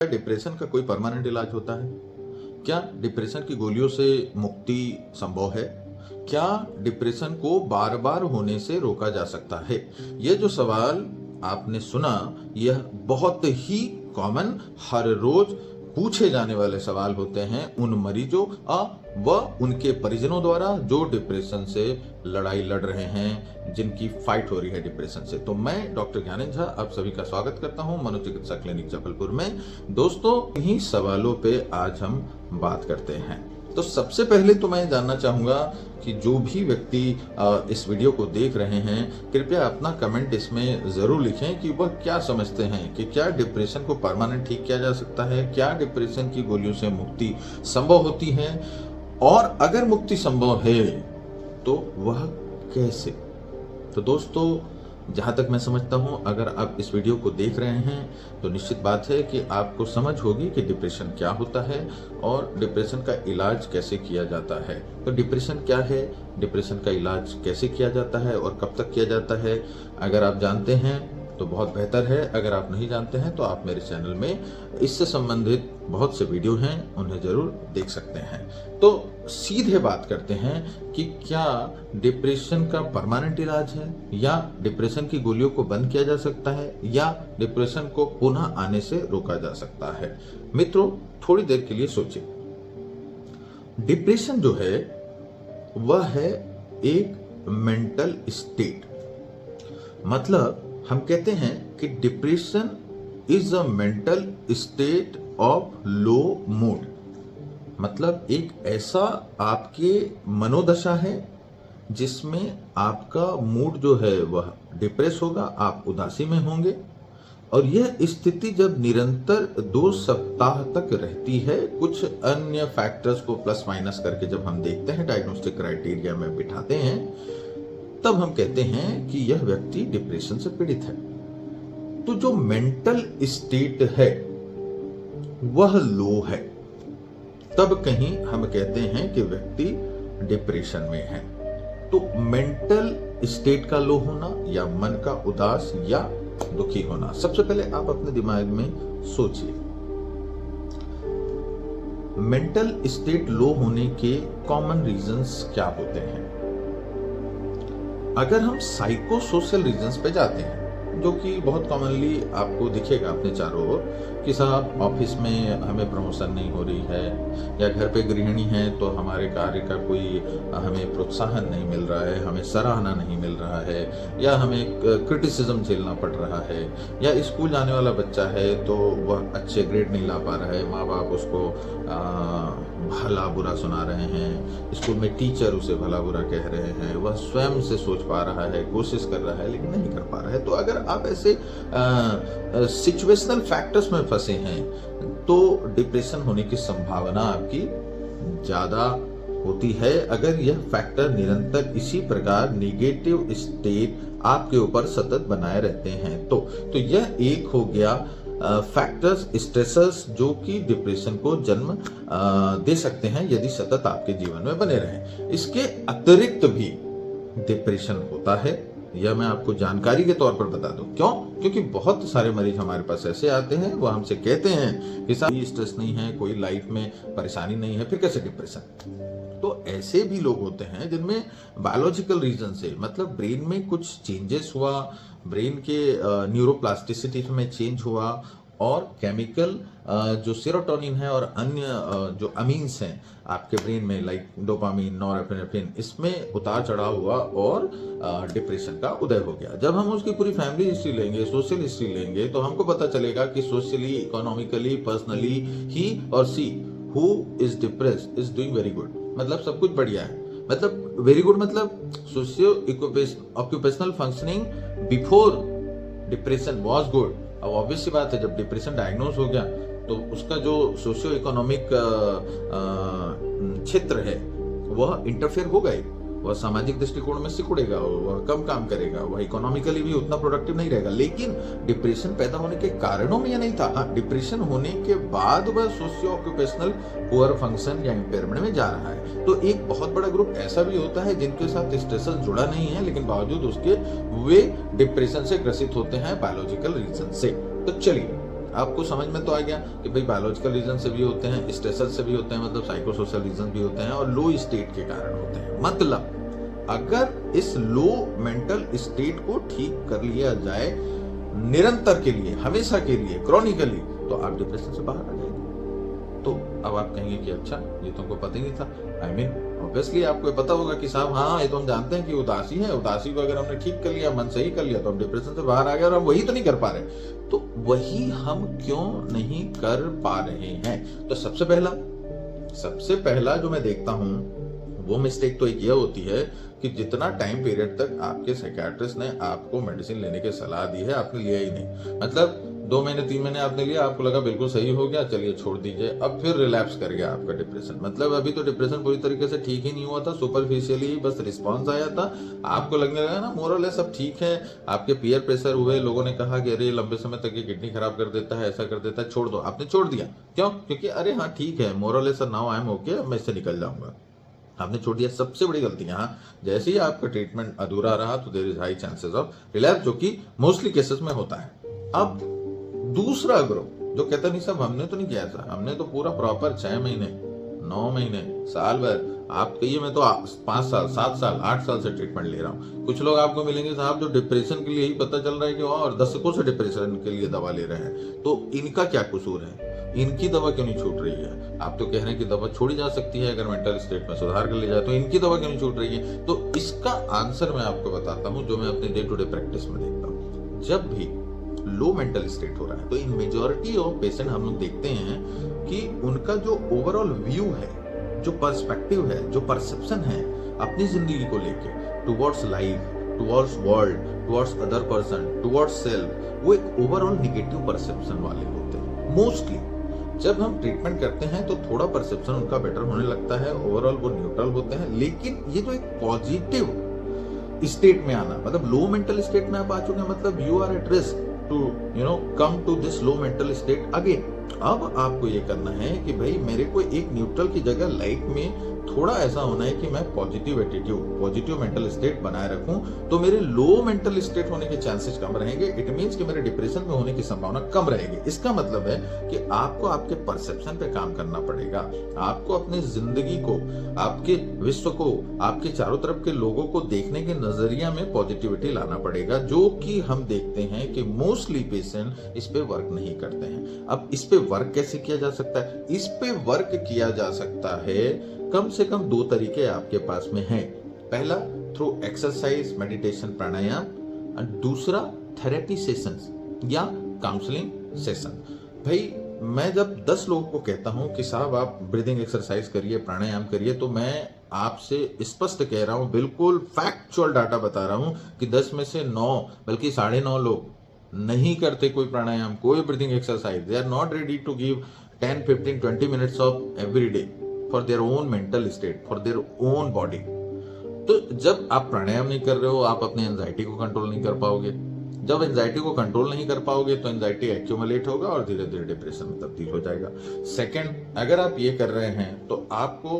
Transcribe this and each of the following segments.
क्या डिप्रेशन का कोई परमानेंट इलाज होता है? क्या डिप्रेशन की गोलियों से मुक्ति संभव है? क्या डिप्रेशन को बार बार होने से रोका जा सकता है? ये जो सवाल आपने सुना, यह बहुत ही कॉमन, हर रोज पूछे जाने वाले सवाल होते हैं उन मरीजों व उनके परिजनों द्वारा जो डिप्रेशन से लड़ाई लड़ रहे हैं, जिनकी फाइट हो रही है डिप्रेशन से। तो मैं डॉक्टर ज्ञानेंद्र झा आप सभी का स्वागत करता हूं मनोचिकित्सा क्लिनिक जबलपुर में। दोस्तों, इन्हीं सवालों पे आज हम बात करते हैं। तो सबसे पहले तो मैं जानना चाहूंगा कि जो भी व्यक्ति इस वीडियो को देख रहे हैं, कृपया अपना कमेंट इसमें जरूर लिखें कि वह क्या समझते हैं कि क्या डिप्रेशन को परमानेंट ठीक किया जा सकता है, क्या डिप्रेशन की गोलियों से मुक्ति संभव होती है, और अगर मुक्ति संभव है तो वह कैसे। तो दोस्तों, जहाँ तक मैं समझता हूँ, अगर आप इस वीडियो को देख रहे हैं तो निश्चित बात है कि आपको समझ होगी कि डिप्रेशन क्या होता है और डिप्रेशन का इलाज कैसे किया जाता है। तो डिप्रेशन क्या है, डिप्रेशन का इलाज कैसे किया जाता है और कब तक किया जाता है, अगर आप जानते हैं तो बहुत बेहतर है। अगर आप नहीं जानते हैं तो आप मेरे चैनल में इससे संबंधित बहुत से वीडियो हैं, उन्हें जरूर देख सकते हैं। तो सीधे बात करते हैं कि क्या डिप्रेशन का परमानेंट इलाज है, या डिप्रेशन की गोलियों को बंद किया जा सकता है, या डिप्रेशन को पुनः आने से रोका जा सकता है। मित्रों, थोड़ी देर के लिए सोचिए। डिप्रेशन जो है वह है एक मेंटल स्टेट। मतलब हम कहते हैं कि depression is a mental state of low mood. मतलब एक ऐसा आपके मनोदशा है जिसमें आपका मूड जो है वह डिप्रेस होगा, आप उदासी में होंगे, और यह स्थिति जब निरंतर 2 सप्ताह तक रहती है, कुछ अन्य फैक्टर्स को प्लस माइनस करके जब हम देखते हैं, डायग्नोस्टिक क्राइटेरिया में बिठाते हैं, तब हम कहते हैं कि यह व्यक्ति डिप्रेशन से पीड़ित है। तो जो मेंटल स्टेट है वह लो है, तब कहीं हम कहते हैं कि व्यक्ति डिप्रेशन में है। तो मेंटल स्टेट का लो होना, या मन का उदास या दुखी होना, सबसे पहले आप अपने दिमाग में सोचिए। मेंटल स्टेट लो होने के कॉमन रीजंस क्या होते हैं? अगर हम साइको सोशल रीजंस पे जाते हैं, जो कि बहुत कॉमनली आपको दिखेगा अपने चारों ओर, कि साहब ऑफिस में हमें प्रमोशन नहीं हो रही है, या घर पे गृहिणी है तो हमारे कार्य का कोई हमें प्रोत्साहन नहीं मिल रहा है, हमें सराहना नहीं मिल रहा है, या हमें क्रिटिसिज्म झेलना पड़ रहा है, या स्कूल जाने वाला बच्चा है तो वह अच्छे ग्रेड नहीं ला पा रहा है, माँ बाप उसको भला बुरा सुना रहे हैं, स्कूल में टीचर उसे भला बुरा कह रहे हैं, वह स्वयं से सोच पा रहा है, कोशिश कर रहा है, लेकिन नहीं कर पा रहा है। तो अगर आप ऐसे सिचुएशनल फैक्टर्स में फंसे हैं तो डिप्रेशन होने की संभावना आपकी ज्यादा होती है। अगर यह फैक्टर निरंतर इसी प्रकार निगेटिव स्टेट आपके ऊपर सतत बनाए रहते हैं तो यह एक हो गया फैक्टर्स, स्ट्रेसर्स, जो कि डिप्रेशन को जन्म दे सकते हैं यदि सतत आपके जीवन में बने रहें। इसके अतिरिक्त भी डिप्रेशन होता है, यह मैं आपको जानकारी के तौर पर बता दूं। क्यों? क्योंकि बहुत सारे मरीज हमारे पास ऐसे आते हैं, वो हमसे कहते हैं कि साहब स्ट्रेस नहीं है, कोई लाइफ में परेशानी नहीं है, फिर कैसे डिप्रेशन। तो ऐसे भी लोग होते हैं जिनमें बायोलॉजिकल रीजन से, मतलब ब्रेन में कुछ चेंजेस हुआ, ब्रेन के न्यूरोप्लास्टिसिटी में चेंज हुआ, और केमिकल जो सेरोटोनिन है और अन्य जो अमीन्स हैं आपके ब्रेन में, लाइक डोपामिन, नॉरएपिनेफ्रिन, इसमें उतार चढ़ाव हुआ और डिप्रेशन का उदय हो गया। जब हम उसकी पूरी फैमिली हिस्ट्री लेंगे, सोशल हिस्ट्री लेंगे, तो हमको पता चलेगा कि सोशली, इकोनॉमिकली, पर्सनली, ही और see who is depressed is doing very good. मतलब सब कुछ बढ़िया है। मतलब वेरी गुड मतलब socio occupational functioning before depression was good. अब ऑब्वियस सी बात है, जब डिप्रेशन डायग्नोज हो गया तो उसका जो सोशियो इकोनॉमिक क्षेत्र है वह इंटरफेयर हो गए, वह सामाजिक दृष्टिकोण में सिकुड़ेगा, वह कम काम करेगा, वह इकोनॉमिकली भी उतना प्रोडक्टिव नहीं रहेगा। लेकिन डिप्रेशन पैदा होने के कारणों में यह नहीं था। हाँ, डिप्रेशन होने के बाद वह सोशियो ऑक्यूपेशनल पुअर फंक्शन या इम्पेयरमेंट में जा रहा है। तो एक बहुत बड़ा ग्रुप ऐसा भी होता है जिनके साथ स्ट्रेस जुड़ा नहीं है, लेकिन बावजूद उसके वे डिप्रेशन से ग्रसित होते हैं बायोलॉजिकल रीजन से। तो चलिए आपको समझ में तो आ गया कि भाई बायोलॉजिकल रीजन से भी होते हैं, स्ट्रेसर से भी होते हैं, मतलब साइको सोशल रीजन भी होते हैं, और लो स्टेट के कारण होते हैं। मतलब अगर इस लो मेंटल स्टेट को ठीक कर लिया जाए निरंतर के लिए, हमेशा के लिए, क्रॉनिकली, तो आप डिप्रेशन से बाहर आ जाएंगे। तो अब आप कहेंगे कि अच्छा, ये तुमको पता ही नहीं था। आई मीन ऑब्वियसली आपको पता होगा कि साहब हाँ, ये तो हम जानते हैं कि उदासी है, उदासी को अगर हमने ठीक कर लिया, मन सही कर लिया, तो हम डिप्रेशन से बाहर आ गए, और हम वही तो नहीं कर पा रहे। तो वही हम क्यों नहीं कर पा रहे हैं? तो सबसे पहला जो मैं देखता हूं वो मिस्टेक तो एक ये होती है कि जितना टाइम पीरियड तक आपके साइकियाट्रिस्ट ने आपको मेडिसिन लेने की सलाह दी है, आपने लिया ही नहीं। मतलब 2 महीने 3 महीने आपने लिया, आपको लगा बिल्कुल सही हो गया, चलिए छोड़ दीजिए, अब फिर रिलैप्स कर गया आपका डिप्रेशन। मतलब अभी तो डिप्रेशन पूरी तरीके से ठीक ही नहीं हुआ था, सुपरफिशियली ही बस रिस्पॉन्स आया था, आपको लगने लगा ना मोरल है सब ठीक है। आपके पीयर प्रेशर हुए, लोगों ने कहा कि अरे लंबे समय तक ये किडनी खराब कर देता है, ऐसा कर देता है, छोड़ दो। आपने छोड़ दिया, क्यों? क्योंकि अरे हाँ ठीक है, मोरल है sir, now I am okay, मैं इससे निकल जाऊंगा। आपने छोड़ दिया। सबसे बड़ी गलती यहाँ, जैसे ही आपका ट्रीटमेंट अधूरा रहा तो there is high chances of relapse, जो कि मोस्टली केसेस में होता है। अब दूसरा ग्रुप जो कहता नहीं साहब हमने तो नहीं किया था, हमने तो पूरा प्रॉपर 6 महीने 9 महीने साल भर, आप कहिए मैं तो 5 साल 7 साल 8 साल से ट्रीटमेंट ले रहा हूँ। कुछ लोग आपको मिलेंगे साहब जो डिप्रेशन के लिए ही पता चल रहा है कि और दशकों से डिप्रेशन के लिए दवा ले रहे हैं। तो इनका क्या कसूर है? इनकी दवा क्यों नहीं छूट रही है? आप तो कह रहे हैं कि दवा छोड़ी जा सकती है अगर मेंटल स्टेट में सुधार कर लिया जाए, तो इनकी दवा क्यों नहीं छूट रही है? तो इसका आंसर मैं आपको बताता हूँ, जो मैं अपने डे टू डे प्रैक्टिस में देखता हूँ। जब भी लो मेंटल स्टेट हो रहा है तो इन मेजॉरिटी ऑफ पेशेंट हम लोग देखते हैं कि उनका जो ओवरऑल व्यू है, जो पर्सपेक्टिव है, जो परसेप्शन है अपनी जिंदगी को लेके, towards life, towards world, towards other person, towards self, वो एक ओवरऑल निगेटिव परसेप्शन वाले होते हैं। मोस्टली जब हम ट्रीटमेंट करते हैं तो थोड़ा परसेप्शन उनका बेटर होने लगता है, ओवरऑल वो न्यूट्रल होते हैं। लेकिन ये जो एक पॉजिटिव स्टेट में आना, मतलब लो मेंटल स्टेट में आप आ चुके हैं, मतलब you are at risk to come to this low mental state again. अब आपको ये करना है कि भाई मेरे को एक न्यूट्रल की जगह लाइफ में थोड़ा ऐसा होना है कि मैं positive attitude, positive mental state बनाए रखूं, तो मेरे लो मेंटल स्टेट होने के चांसेस कम रहेंगे। इट मींस कि मेरे डिप्रेशन में होने की संभावना कम रहेगी। इसका मतलब है कि आपको आपके परसेप्शन पे काम करना पड़ेगा। आपको अपनी जिंदगी को, आपके विश्व को, आपके चारों तरफ के लोगों को देखने के नजरिया में पॉजिटिविटी लाना पड़ेगा, जो कि हम देखते हैं कि मोस्टली पेशेंट इस पे वर्क नहीं करते हैं। अब इस पे वर्क कैसे किया जा सकता है? इस पे वर्क किया जा सकता है, कम से कम 2 तरीके आपके पास में हैं। पहला थ्रू एक्सरसाइज, मेडिटेशन, प्राणायाम, और दूसरा थेरेपी सेशंस या काउंसलिंग सेशन। भाई मैं जब 10 लोगों को कहता हूं कि साहब आप ब्रीदिंग एक्सरसाइज करिए, प्राणायाम करिए, तो मैं आपसे स्पष्ट कह रहा हूं, बिल्कुल फैक्चुअल डाटा बता रहा हूं कि 10 में से 9 बल्कि 9.5 लोग नहीं करते कोई प्राणायाम, कोई breathing exercise. They are not ready to give 10, 15, 20 minutes of every day for their own mental state, for their own body. तो जब आप प्राणायाम नहीं कर रहे हो, आप अपने एंजाइटी को कंट्रोल नहीं कर पाओगे। जब एंजाइटी को कंट्रोल नहीं कर पाओगे तो एंजाइटी एक्यूमुलेट होगा और धीरे धीरे डिप्रेशन में तब्दील हो जाएगा। सेकंड, अगर आप ये कर रहे हैं तो आपको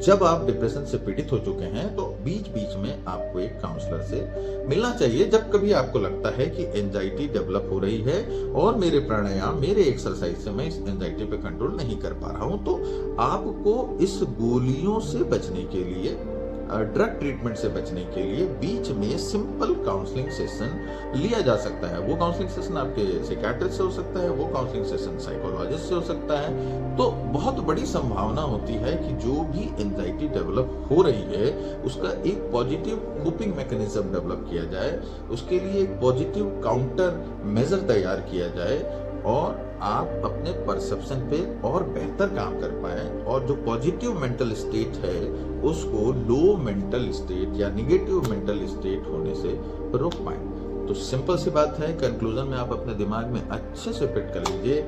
जब आप डिप्रेशन से पीड़ित हो चुके हैं तो बीच बीच में आपको एक काउंसलर से मिलना चाहिए। जब कभी आपको लगता है कि एंजाइटी डेवलप हो रही है और मेरे प्राणायाम, मेरे एक्सरसाइज से मैं इस एंजाइटी पे कंट्रोल नहीं कर पा रहा हूं, तो आपको इस गोलियों से बचने के लिए, ड्रग ट्रीटमेंट से बचने के लिए बीच में सिंपल काउंसलिंग सेशन लिया जा सकता है। वो काउंसलिंग सेशन आपके साइकियाट्रिस्ट से हो सकता है, वो काउंसलिंग सेशन साइकोलॉजिस्ट से हो सकता है। तो बहुत बड़ी संभावना होती है कि जो भी एंजाइटी डेवलप हो रही है उसका एक पॉजिटिव कोपिंग मैकेनिज्म डेवलप किया जाए, उसके लिए एक पॉजिटिव काउंटर मेजर तैयार किया जाए और आप अपने परसेप्शन पे और बेहतर काम कर पाए और जो पॉजिटिव मेंटल स्टेट है उसको लो मेंटल स्टेट या निगेटिव मेंटल स्टेट होने से रोक पाए। तो सिंपल सी बात है, कंक्लूजन में आप अपने दिमाग में अच्छे से फिट कर लीजिए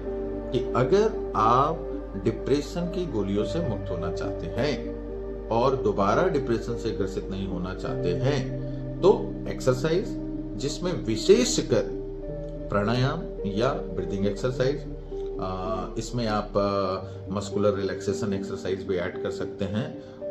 कि अगर आप डिप्रेशन की गोलियों से मुक्त होना चाहते हैं और दोबारा डिप्रेशन से ग्रसित नहीं होना चाहते हैं तो एक्सरसाइज, जिसमें विशेषकर प्राणायाम या ब्रीदिंग एक्सरसाइज, इसमें आप मस्कुलर रिलैक्सेशन एक्सरसाइज भी ऐड कर सकते हैं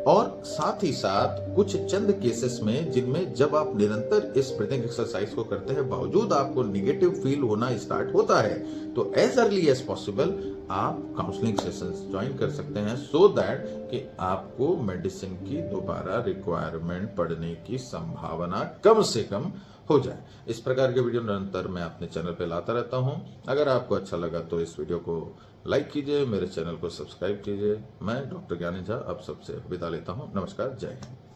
और साथ ही साथ कुछ चंद केसेस में जिनमें जब आप निरंतर इस ब्रीथिंग एक्सरसाइज को करते हैं बावजूद आपको निगेटिव फील होना स्टार्ट होता है, तो एज अर्ली एज पॉसिबल आप काउंसलिंग सेशंस ज्वाइन कर सकते हैं, सो दैट कि आपको मेडिसिन की दोबारा रिक्वायरमेंट पड़ने की संभावना कम से कम हो जाए। इस प्रकार के वीडियो निरंतर मैं अपने चैनल पे लाता रहता हूं। अगर आपको अच्छा लगा तो इस वीडियो को लाइक कीजिए, मेरे चैनल को सब्सक्राइब कीजिए। मैं डॉक्टर ज्ञानी झा अब सबसे विदा लेता हूं। नमस्कार, जय हिंद।